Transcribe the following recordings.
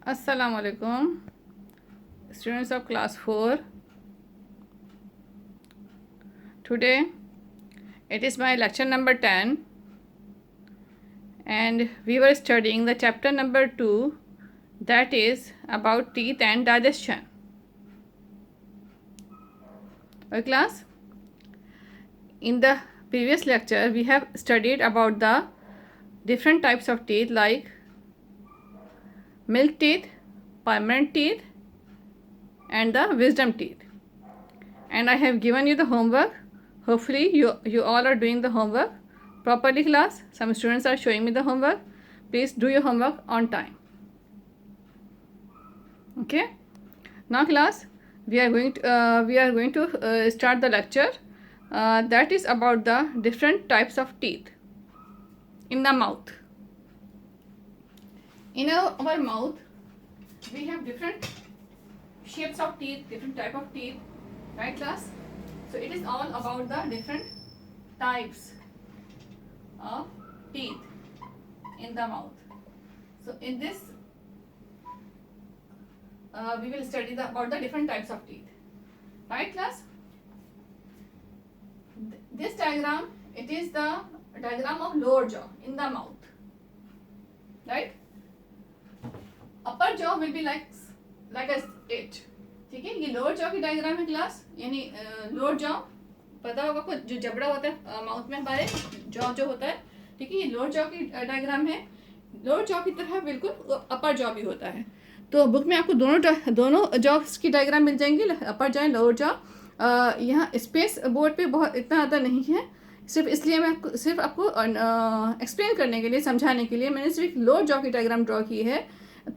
Assalamu alaikum, students of class 4. Today it is my lecture number 10 and we were studying the chapter number 2, that is about teeth and digestion. Okay class, in the previous lecture we have studied about the different types of teeth like milk teeth, permanent teeth and the wisdom teeth, and I have given you the homework. Hopefully you all are doing the homework properly class. Some students are showing me the homework. Please do your homework on time. Okay, now class, we are going to start the lecture that is about the different types of teeth in the mouth. In our mouth we have different shapes of teeth, different type of teeth, right class? So it is all about the different types of teeth in the mouth. So in this we will study about the different types of teeth, right class? This diagram, it is the diagram of lower jaw in the mouth, right? Upper jaw will be like a it, ठीक है? ये lower jaw की diagram है class, यानी lower jaw पता होगा आपको, जो जबड़ा होता है माउथ में हमारे, जॉ जो होता है, ठीक है? ये लोअर जॉ की डायग्राम है. लोअर जॉ की तरह बिल्कुल अपर जॉ भी होता है. तो बुक में आपको दोनों जॉब्स की डायग्राम मिल जाएंगी, अपर जॉ लोअर जॉ. यहाँ स्पेस बोर्ड पे बहुत इतना ज़्यादा नहीं है, सिर्फ इसलिए मैं सिर्फ आपको एक्सप्लेन करने के लिए, समझाने के लिए मैंने सिर्फ लोअर जॉ की डायग्राम ड्रॉ की है.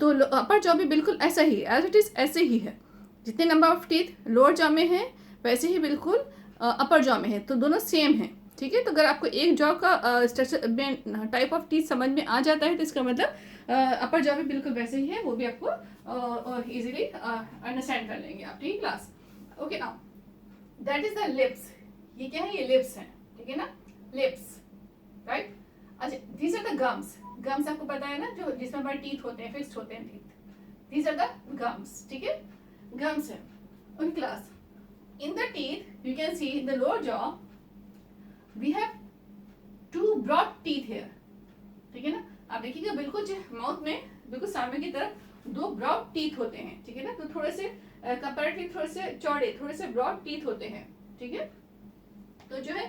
तो अपर जॉ भी बिल्कुल ऐसा ही, एज इट इज़ ऐसे ही है. जितने number of teeth lower jaw में है वैसे ही बिल्कुल अपर जॉ में है, तो दोनों सेम है, ठीक है? तो अगर आपको एक जॉ का स्ट्रक्चर में टाइप ऑफ टीथ समझ में आ जाता है तो इसका मतलब अपर जॉ भी बिल्कुल वैसे ही है, वो भी आपको इजीली अंडरस्टैंड कर लेंगे आप, ठीक है class? Okay, now that is the lips. ये क्या है? ये लिप्स हैं, ठीक है ना? Lips, right? अच्छा, these are the gums. Gums आपको पता है ना, जो जिसमें हमारे टीथ होते हैं, फिक्स्ड होते हैं teeth. These are the gums, ठीक है? गम्स है. Okay class, in the teeth you can see in the lower jaw we have two broad teeth here, ठीक है ना? आप देखिएगा बिल्कुल जो माउथ में बिल्कुल सामने की तरफ दो ब्रॉड टीथ होते हैं, ठीक है ना? तो थोड़े से कंपैरेटिवली थोड़े से चौड़े, थोड़े से ब्रॉड टीथ होते हैं, ठीक है? तो जो है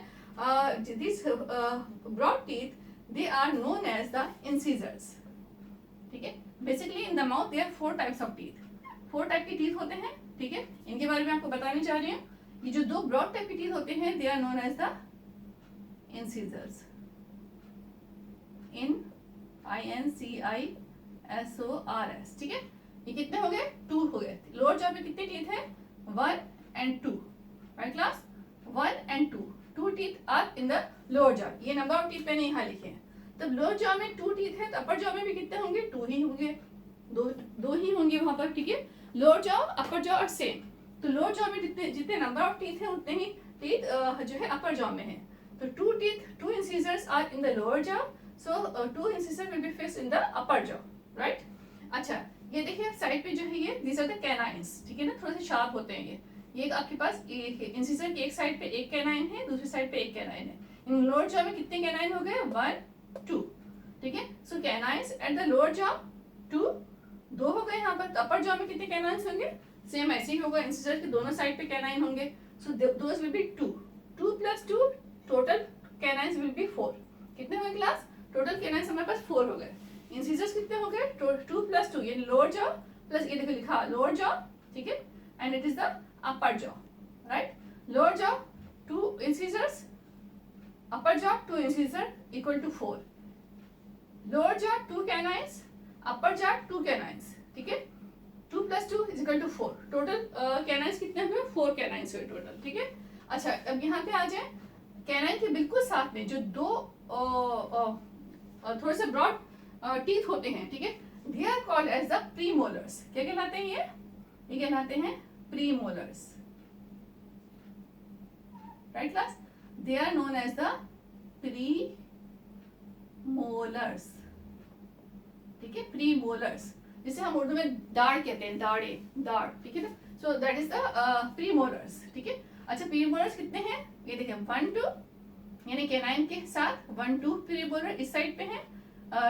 this broad teeth they are known as the incisors, ठीक है? Basically in the mouth there 4 types of teeth. 4 type के टीथ होते हैं, ठीक है? इनके बारे में आपको बताने जा रही हूँ. ये जो दो ब्रॉड टाइप के टीथ होते हैं they are known as the incisors. INCISORS, ठीक है? ये कितने हो गए? 2 हो गए. लोअर जॉ में कितने टीथ है? 1 and 2, right class? 1 and 2. 2 teeth are in the lower jaw. ये नंबर ऑफ टीथ मैंने यहाँ लिखे हैं. तब लोअर जॉ में 2 टीथ है तो अपर जॉ में भी कितने होंगे? 2 ही होंगे. दो ही होंगे वहां पर, ठीक है? लोअर जॉ अपर जॉ और सेम. तो लोअर जॉ में जितने नंबर ऑफ टीथ है उतने ही टीथ जो है अपर जॉ में है. तो 2 teeth, 2 incisors are in the lower jaw, so 2 incisors will be fixed in the upper jaw, right? अच्छा, ये देखिए साइड पे जो है ये these are the canines, ठीक है ना? थोड़े से शार्प होते हैं ये आपके पास इंसिजर की एक साइड पे एक कैनाइन है, दूसरी साइड पे एक कैनाइन है. इन लोअर जॉ में कितने कैनाइन हो गए? 1, 2, ठीक है? सो canines at the lower jaw 2, 2 हो गए यहाँ पर. तो अपर जॉ में कितने कैनाइन्स होंगे? सेम ऐसे ही होगा, इंसिजर के दोनों साइड पे कैनाइन होंगे. So those will be 2. 2 + 2, total canines will be 4. कितने हुए क्लास? टोटल कैनाइन्स हमारे पास 4 हो गए. इंसिजर्स कितने हो गए? 2 + 2, ये लोअर जॉ प्लस ये देखो लिखा लोअर जॉ, ठीक है? And it is the upper jaw, right? Lower jaw 2 incisors, upper jaw 2 incisor equal to 4. Lower jaw 2 canines, upper jaw 2 canines, ठीक है? 2 + 2 is equal to 4. Total canines कितने हुए? 4 canines हुए टोटल, ठीक है? अच्छा, अब यहाँ पे आ जाए. कैनाइन के बिल्कुल साथ में जो दो थोड़े से ब्रॉड टीथ होते हैं, ठीक है? They are called as the premolars. क्या कहलाते हैं ये कहलाते हैं premolars, right class? They are known as the premolars, ठीक है? प्रीमोलर्स. जिसे हम उर्दू में दाढ़ कहते हैं, दाढ़े, दाढ़, ठीक है ना। So that is the premolars, ठीक है। अच्छा प्रीमोलर्स कितने हैं, ये देखिए 1 2, यानी कैनाइन के साथ 1 2 प्रीमोलर इस साइड पे है,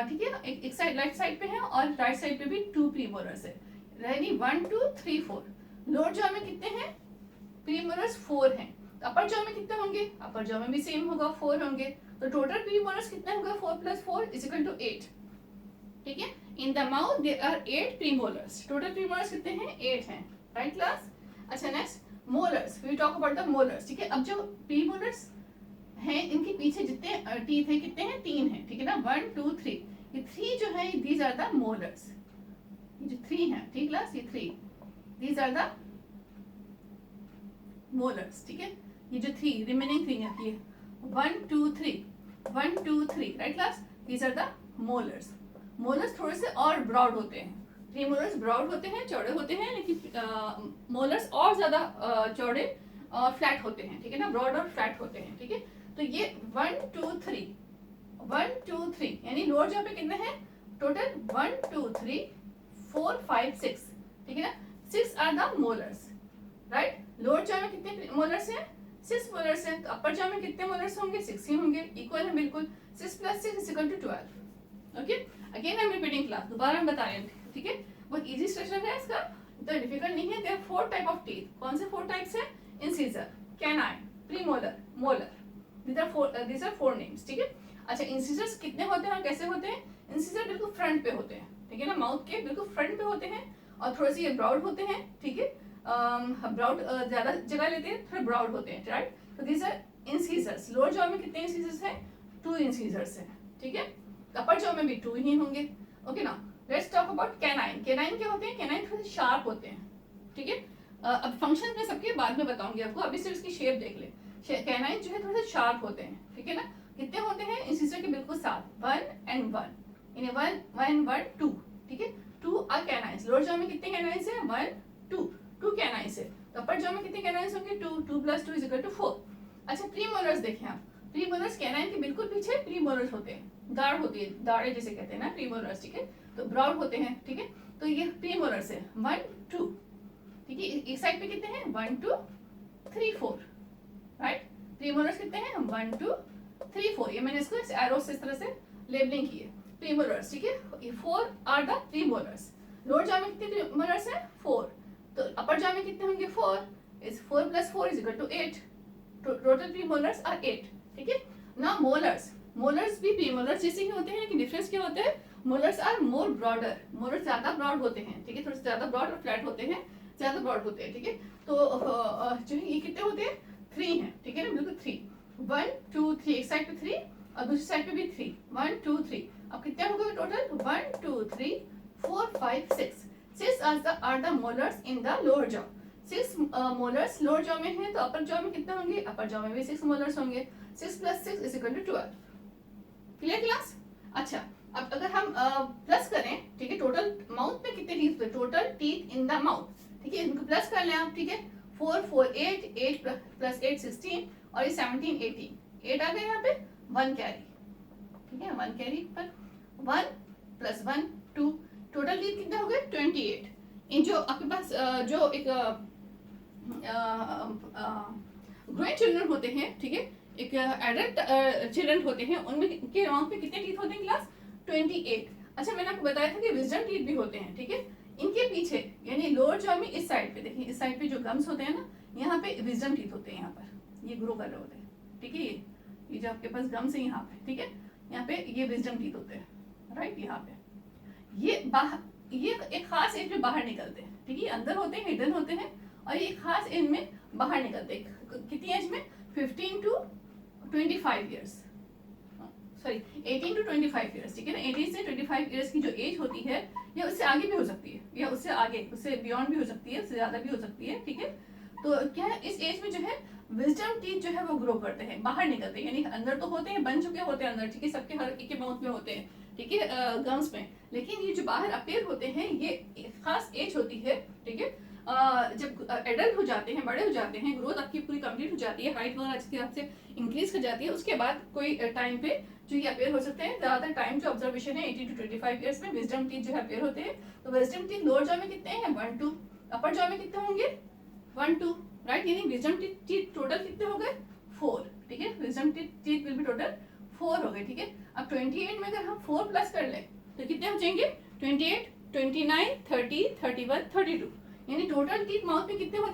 ठीक है। एक साइड लेफ्ट साइड पे है और राइट साइड पे भी 2 प्रीमोलर्स है, यानी 1 2 3 4। लोअर जॉ में कितने हैं प्रीमोलर्स, 4 हैं। अपर जॉ में कितने होंगे, अपर जॉ में भी सेम होगा, 4 होंगे। तो टोटल प्रीमोलर्स कितने होंगे, 4 + 4 = 8, ठीक है। In the mouth there are 8 premolars, total premolars कितने हैं, 8 हैं, राइट क्लास। अच्छा next molars, we talk about the molars, ठीक है। अब जो प्रीमोलर्स हैं इनके पीछे जितने टीथ हैं कितने हैं, 3 हैं, ठीक है ना, 1 2 3। ये 3 जो है दीज आर द मोलर्स, ये जो 3 हैं, ठीक क्लास, ये 3 दीज आर द मोलर्स, ठीक है। ये जो 3 रिमेनिंग 3 है, ये 1 2 3 1 2 3, right class, these are the molars. Molars थोड़े से और ब्रॉड होते हैं, प्रीमोलर्स ब्रॉड होते हैं, चौड़े होते हैं, लेकिन मोलर्स और ज्यादा चौड़े और फ्लैट होते हैं, ठीक है ना, ब्रॉड और फ्लैट होते हैं, ठीक है। तो ये 1 2 3 1 2 3, यानी लोअर जॉ पे कितने हैं टोटल, 1 2 3 4 5 6, ठीक है ना, 6 are the molars, right. Lower jaw में कितने मोलर्स हैं, 6 मोलर्स हैं। तो अपर जॉ में कितने मोलर्स होंगे, 6 ही होंगे, इक्वल है बिल्कुल, 6 + 6 = 12। Okay, again I am repeating class, दोबारा हम बता रहे हैं, ठीक है। बहुत इजी स्ट्रक्चर है इसका, इतना डिफिकल्ट नहीं है। There are 4 type of teeth, कौन से 4 टाइप्स हैं, incisor, canine, premolar, molar, these are 4 names, ठीक है। अच्छा इंसिजर्स कितने होते हैं और कैसे होते हैं, इंसिजर बिल्कुल फ्रंट पे होते हैं, ठीक है ना, माउथ के बिल्कुल फ्रंट पे होते हैं और थोड़े से ये ब्रॉड होते हैं, ठीक है, ब्रॉड ज्यादा जगह लेते हैं, थोड़े ब्रॉड होते हैं, राइट। तो these are incisors. Lower jaw में कितने इंसिजर्स हैं, 2 इंसिजर्स हैं, ठीक है। अपर जॉ में भी 2 ही होंगे, ओके ना। Let's talk about canine. Canine क्या होते हैं, कैनाइन थोड़े शार्प होते हैं, ठीक है। अब फंक्शन में सबके बाद में बताऊंगी आपको, अभी सिर्फ इसकी शेप देख ले। कैनाइन जो है थोड़े से शार्प होते हैं, ठीक है ना। कितने होते हैं, इंसिजर के बिल्कुल साथ 1 and 1, यानी 1 1 1 2, ठीक है, 2 आर कैनाइन्स। लोअर जॉ में कितने कैनाइन्स हैं, 1 2 कैनाइन्स है। तो अपर जॉ में कितने कैनाइन्स होंगे, 2 2 + 2 = 4। अच्छा प्रीमोलर्स देखें आप, प्रीमोलर्स कैनाइन के बिल्कुल पीछे प्रीमोलर्स होते हैं, दाढ़ होती है, दाढ़े जिसे कहते हैं ना प्रीमोलर्स, ठीक है। तो ब्रॉड होते हैं, ठीक है। तो ये प्रीमोलर्स है 1 2, ठीक है। इस साइड पे कितने हैं, 1 2 3 4, राइट। प्रीमोलर्स कितने हैं, 1 2 3 4, ये मैंने इसको इस एरो से इस तरह से लेबलिंग की है, प्रीमोलर्स, ठीक है। ये 4 are the premolars. Lower jaw में कितने प्रीमोलर्स हैं, 4। तो अपर जॉ में कितने होंगे, 4 इज 4 + 4 = 8, टोटल प्रीमोलर्स आर 8, ठीक है ना। मोलर्स, मोलर्स भी प्रीमोलर्स जैसे ही होते हैं, लेकिन डिफरेंस क्या होता है, molars are more broader, molars ज्यादा ब्रॉड होते हैं, ठीक है, थोड़े से ज्यादा ब्रॉड और फ्लैट होते हैं, ज्यादा ब्रॉड होते हैं, ठीक है। तो जो है ये कितने होते हैं, 3 हैं, ठीक है ना, बिल्कुल 3 1 2 3, एक साइड पे 3 और दूसरी साइड पे भी 3 1 2 3। अब कितने हो गए total, 1 2 3 4 5 6, 6 are the molars in the lower jaw. 6 molars lower jaw में है, तो अपर जॉ में कितने होंगे, अपर जॉ में भी 6 मोलर्स होंगे, 6 + 6 = 12। Clear class. अच्छा अब अगर हम प्लस करें, ठीक है, टोटल माउथ में कितने टीथ थे, total teeth in the mouth, ठीक है, इनको प्लस कर लें आप, ठीक है। 4 4 8 8 + 8 16 और ये 17 18, 8 आ गए यहाँ पे, 1 कैरी, ठीक है, 1 कैरी पर 1 + 1 2, टोटल टीथ कितने हो गए, 28। इन जो आपके पास जो एक ग्रोइंग चिल्ड्रन होते हैं, ठीक है, एक एडल्ट चिल्ड्रन होते हैं, उनमें के माउथ में कितने टीथ होते हैं क्लास, 28। अच्छा मैंने आपको बताया था कि विजडम टीथ भी होते हैं, ठीक है। इनके पीछे यानी लोअर जॉ में इस साइड पे देखिए, इस साइड पे जो गम्स होते हैं ना, यहाँ पे विजडम टीथ होते हैं, यहाँ पर ये ग्रो कर रहे होते हैं, ठीक है। ये जो आपके पास गम्स है यहाँ पे, ठीक है, यहाँ पे ये विजडम टीथ होते हैं, राइट। यहाँ पे ये बाहर, ये एक खास एज में बाहर निकलते हैं, ठीक है, अंदर होते हैं, हिडन होते हैं, और ये खास एज में बाहर निकलते हैं। कितनी एज में, 15 to 25 years, sorry 18 to 25 years, ठीक है ना। 18 से 25 ईयर्स की जो एज होती है, या उससे आगे भी हो सकती है, या उससे आगे, उससे बियॉन्ड भी हो सकती है, उससे ज्यादा भी हो सकती है, ठीक है। तो क्या है, इस एज में जो है विजडम टीथ जो है वो ग्रो करते हैं, बाहर निकलते हैं, यानी अंदर तो होते हैं, बन चुके होते हैं अंदर, ठीक है, सबके हर एक के माउथ में होते हैं, ठीक है, गम्स में, लेकिन ये जो बाहर अपेयर होते हैं, ये खास एज होती है, ठीक है। जब एडल्ट हो जाते हैं, बड़े हो जाते हैं, ग्रोथ आपकी पूरी कंप्लीट हो जाती है, हाइट वगैरह जिसके आपसे इंक्रीज कर जाती है, उसके बाद कोई टाइम पे जो ये अपेयर हो सकते हैं ज्यादातर टाइम जो ऑब्जर्वेशन है 18 to 25 ईयर्स में विजडम टीथ जो है अपेयर होते हैं। तो विजडम टीथ लोअर जॉ में कितने हैं 1 2, अपर जॉ में कितने होंगे 1 2, राइट। यानी विजडम टीथ टोटल कितने हो गए 4, ठीक है। Wisdom teeth will be total 4 हो गए, ठीक है। अब 28 में अगर हम 4 प्लस कर लें तो कितने हो जाएंगे 28, 29, 30, 31, 32, यानी टोटल टीथ माउथ में कितने होते हैं